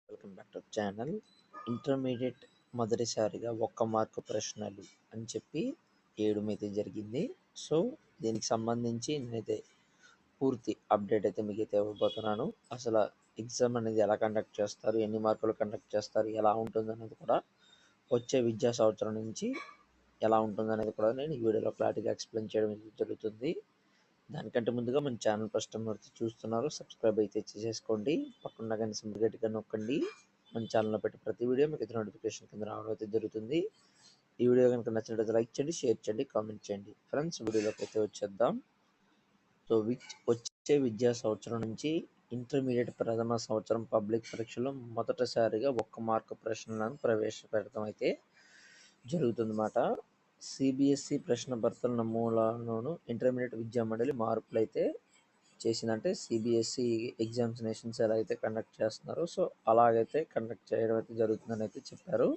Welcome back to channel. Intermediate మొదటిసారిగా ఒక్క mark ప్రశ్నలు అని చెప్పి వేయడం అయితే జరిగింది. సో దీనికి సంబంధించి నేనైతే పూర్తి అప్డేట్ అయితే మీకు అయితే ఇవ్వబోతున్నాను. అసలు ఎగ్జామ్ అనేది ఎలా కండక్ట్ చేస్తారు, ఎన్ని మార్కులు కండక్ట్ చేస్తారు, ఎలా ఉంటుంది అనేది కూడా వచ్చే విద్యా సంవత్సరం నుంచి ఎలా ఉంటుంది అనేది కూడా నేను ఈ వీడియోలో క్లారిటీగా ఎక్స్ప్లెయిన్ చేయడం అయితే జరుగుతుంది. దానికంటే ముందుగా మన ఛానల్ ఫస్ట్ టైం ఎవరైతే చూస్తున్నారో సబ్స్క్రైబ్ అయితే చేసేసుకోండి. పక్కన కానీ సింబల్ గట్టిగా నొక్కండి. మన ఛానల్లో పెట్టి ప్రతి వీడియో మీకు అయితే నోటిఫికేషన్ కింద రావడం అయితే జరుగుతుంది. ఈ వీడియో కనుక నచ్చినట్లయితే లైక్ చేయండి, షేర్ చేయండి, కామెంట్ చేయండి. ఫ్రెండ్స్, వీడియోలోకి అయితే వచ్చేద్దాం. సో వచ్చే విద్యా సంవత్సరం నుంచి ఇంటర్మీడియట్ ప్రథమ సంవత్సరం పబ్లిక్ పరీక్షలో మొదటిసారిగా ఒక్క మార్కు ప్రశ్నలను ప్రవేశపెడతాం అయితే జరుగుతుందన్నమాట. సిబిఎస్ఈ ప్రశ్నపత్రాల నమూనాలోను ఇంటర్మీడియట్ విద్యా మండలి మార్పులు అయితే చేసిందంటే సిబిఎస్ఈ ఎగ్జామినేషన్స్ ఎలా అయితే కండక్ట్ చేస్తున్నారో సో అలాగైతే కండక్ట్ చేయడం అయితే జరుగుతుందని అయితే చెప్పారు.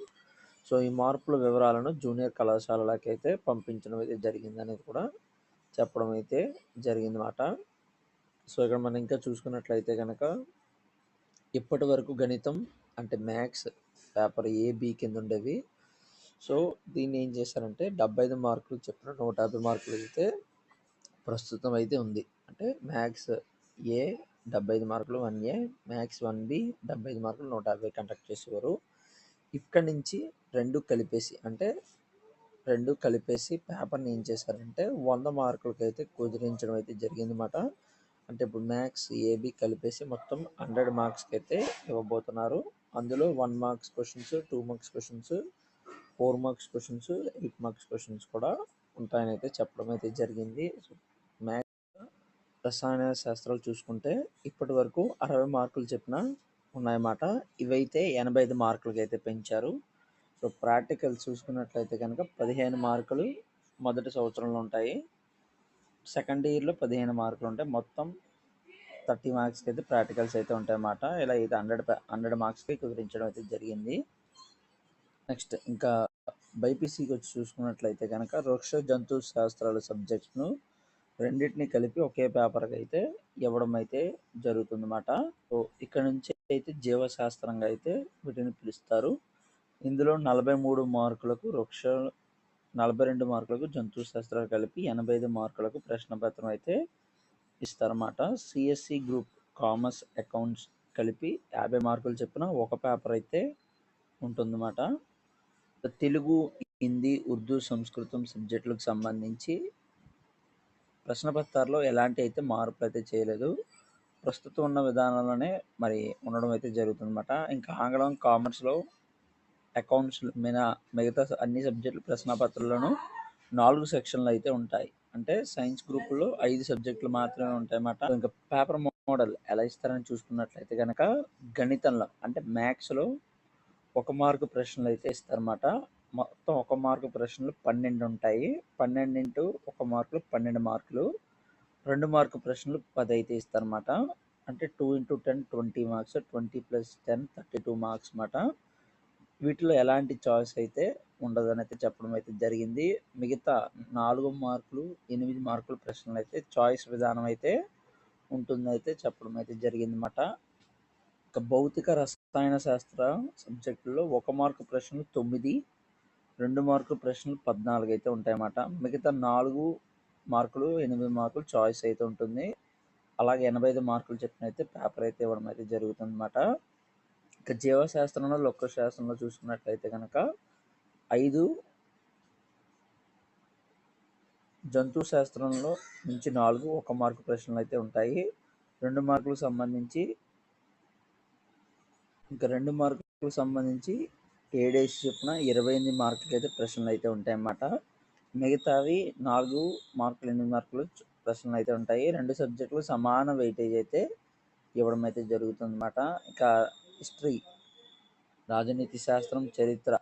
సో ఈ మార్పుల వివరాలను జూనియర్ కళాశాలలకు అయితే పంపించడం అయితే జరిగిందనేది కూడా చెప్పడం అయితే జరిగిందన్నమాట. సో ఇక్కడ మనం ఇంకా చూసుకున్నట్లయితే కనుక ఇప్పటి వరకు గణితం అంటే మ్యాథ్స్ పేపర్ ఏబి కింద ఉండేవి. సో దీన్ని ఏం చేశారంటే 75 మార్కులు చెప్పిన 150 మార్కులు అయితే ప్రస్తుతం అయితే ఉంది. అంటే మ్యాథ్స్ ఏ 75 మార్కులు 1A, మ్యాథ్స్ 1B 75 మార్కులు 150 కండక్ట్ చేసేవారు. ఇక్కడ నుంచి రెండు కలిపేసి పేపర్ని ఏం చేశారంటే 100 మార్కులకి అయితే కుదిరించడం అయితే జరిగిందన్నమాట. అంటే ఇప్పుడు మ్యాథ్స్ ఏబి కలిపేసి మొత్తం 100 మార్క్స్కి అయితే ఇవ్వబోతున్నారు. అందులో 1 marks questions, 2 marks questions, 4 marks questions, 8 marks questions కూడా ఉంటాయని అయితే చెప్పడం అయితే జరిగింది. మ్యాథ్స్ రసాయన శాస్త్రాలు చూసుకుంటే ఇప్పటి వరకు 60 మార్కులు చెప్పిన ఉన్నాయన్నమాట. ఇవైతే 85 మార్కులకి అయితే పెంచారు. సో ప్రాక్టికల్ చూసుకున్నట్లయితే కనుక 15 మార్కులు మొదటి సంవత్సరంలో ఉంటాయి. సెకండ్ ఇయర్లో 15 మార్కులు ఉంటాయి. మొత్తం 30 మార్క్స్కి అయితే ప్రాక్టికల్స్ అయితే ఉంటాయన్నమాట. ఇలా అయితే 100 మార్క్స్కి కుదిరించడం అయితే జరిగింది. నెక్స్ట్ ఇంకా బైపీసీకి వచ్చి చూసుకున్నట్లయితే కనుక వృక్ష జంతు శాస్త్రాల సబ్జెక్ట్ను రెండింటిని కలిపి ఒకే పేపర్కి అయితే ఇవ్వడం అయితే జరుగుతుందన్నమాట. సో ఇక్కడ నుంచి అయితే జీవశాస్త్రంగా అయితే వీటిని పిలుస్తారు. ఇందులో 43 మార్కులకు వృక్ష, 42 మార్కులకు జంతు శాస్త్రాలు కలిపి 85 మార్కులకు ప్రశ్నపత్రం అయితే ఇస్తారన్నమాట. సిఎస్సి గ్రూప్ కామర్స్ అకౌంట్స్ కలిపి 50 మార్కులు చెప్పిన ఒక పేపర్ అయితే ఉంటుందన్నమాట. తెలుగు, హిందీ, ఉర్దూ, సంస్కృతం సబ్జెక్టులకు సంబంధించి ప్రశ్నపత్రాల్లో ఎలాంటి అయితే మార్పులు అయితే చేయలేదు. ప్రస్తుతం ఉన్న విధానంలోనే మరి ఉండడం అయితే జరుగుతుందన్నమాట. ఇంకా ఆంగ్లం, కామర్స్లో, అకౌంట్స్ మిగతా అన్ని సబ్జెక్టులు ప్రశ్నపత్రాలను 4 సెక్షన్లు అయితే ఉంటాయి. అంటే సైన్స్ గ్రూపుల్లో 5 సబ్జెక్టులు మాత్రమే ఉంటాయన్నమాట. ఇంకా పేపర్ మోడల్ ఎలా ఇస్తారని చూసుకున్నట్లయితే కనుక గణితంలో అంటే మ్యాథ్స్లో 1 మార్కు ప్రశ్నలు అయితే ఇస్తారన్నమాట. మొత్తం 1 మార్కు ప్రశ్నలు 12 ఉంటాయి. 12 ఇంటూ 1 మార్కులు 12 మార్కులు. 2 మార్కు ప్రశ్నలు 10 అయితే ఇస్తారన్నమాట. అంటే 2 ఇంటూ 10 20 మార్క్స్, 20 + 10 32 మార్క్స్ అన్నమాట. వీటిలో ఎలాంటి చాయిస్ అయితే ఉండదని అయితే చెప్పడం అయితే జరిగింది. మిగతా 4 మార్కులు 8 మార్కుల ప్రశ్నలు అయితే చాయిస్ విధానం అయితే ఉంటుందైతే చెప్పడం అయితే జరిగిందన్నమాట. ఇక భౌతిక రసాయన శాస్త్ర సబ్జెక్టులో 1 మార్కు ప్రశ్నలు 9, 2 మార్కుల ప్రశ్నలు 14 అయితే ఉంటాయన్నమాట. మిగతా 4 మార్కులు 8 మార్కులు చాయిస్ అయితే ఉంటుంది. అలాగే 85 మార్కులు చెప్పిన అయితే పేపర్ అయితే ఇవ్వడం అయితే జరుగుతుందన్నమాట. ఇక జీవశాస్త్రంలో, లొక్క శాస్త్రంలో చూసుకున్నట్లయితే కనుక 5, జంతు శాస్త్రంలో నుంచి 4 1 మార్కు ప్రశ్నలు అయితే ఉంటాయి. 2 మార్కులకు సంబంధించి 7 చొప్పున 28 మార్కులకి అయితే ప్రశ్నలు అయితే ఉంటాయన్నమాట. మిగతావి 4 మార్కులు 8 మార్కులు ప్రశ్నలు అయితే ఉంటాయి. 2 సబ్జెక్టులు సమాన వెయిటేజ్ అయితే ఇవ్వడం అయితే జరుగుతుందన్నమాట. ఇక హిస్టరీ, రాజనీతి శాస్త్రం, చరిత్ర,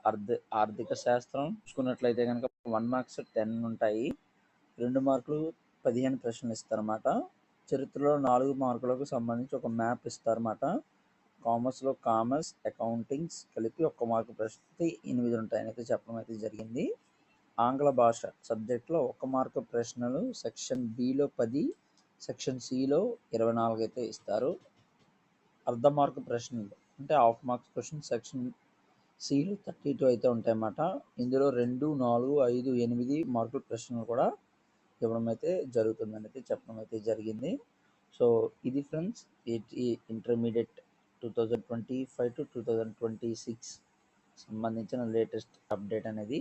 ఆర్థిక శాస్త్రం చూసుకున్నట్లయితే కనుక 1 మార్క్స్ 10 ఉంటాయి. 2 మార్కులు 15 ప్రశ్నలు ఇస్తారన్నమాట. చరిత్రలో 4 మార్కులకు సంబంధించి ఒక మ్యాప్ ఇస్తారన్నమాట. కామర్స్లో కామర్స్, అకౌంటింగ్స్ కలిపి 1 మార్కు ప్రశ్నకి 8 ఉంటాయని అయితే చెప్పడం అయితే జరిగింది. ఆంగ్ల భాష సబ్జెక్ట్లో 1 మార్కు ప్రశ్నలు సెక్షన్ బిలో 10, సెక్షన్ సిలో 24 అయితే ఇస్తారు. అర్ధ మార్కు ప్రశ్నలు అంటే హాఫ్ మార్క్స్ క్వశ్చన్ సెక్షన్ సిలు 32 అయితే ఉంటాయన్నమాట. ఇందులో 2, 4, 5, 8 మార్కుల ప్రశ్నలు కూడా ఇవ్వడం అయితే జరుగుతుందని అయితే చెప్పడం అయితే జరిగింది. సో ఇది ఫ్రెండ్స్ ఈ ఇంటర్మీడియట్ 2025 to 2026 సంబంధించిన లేటెస్ట్ అప్డేట్ అనేది.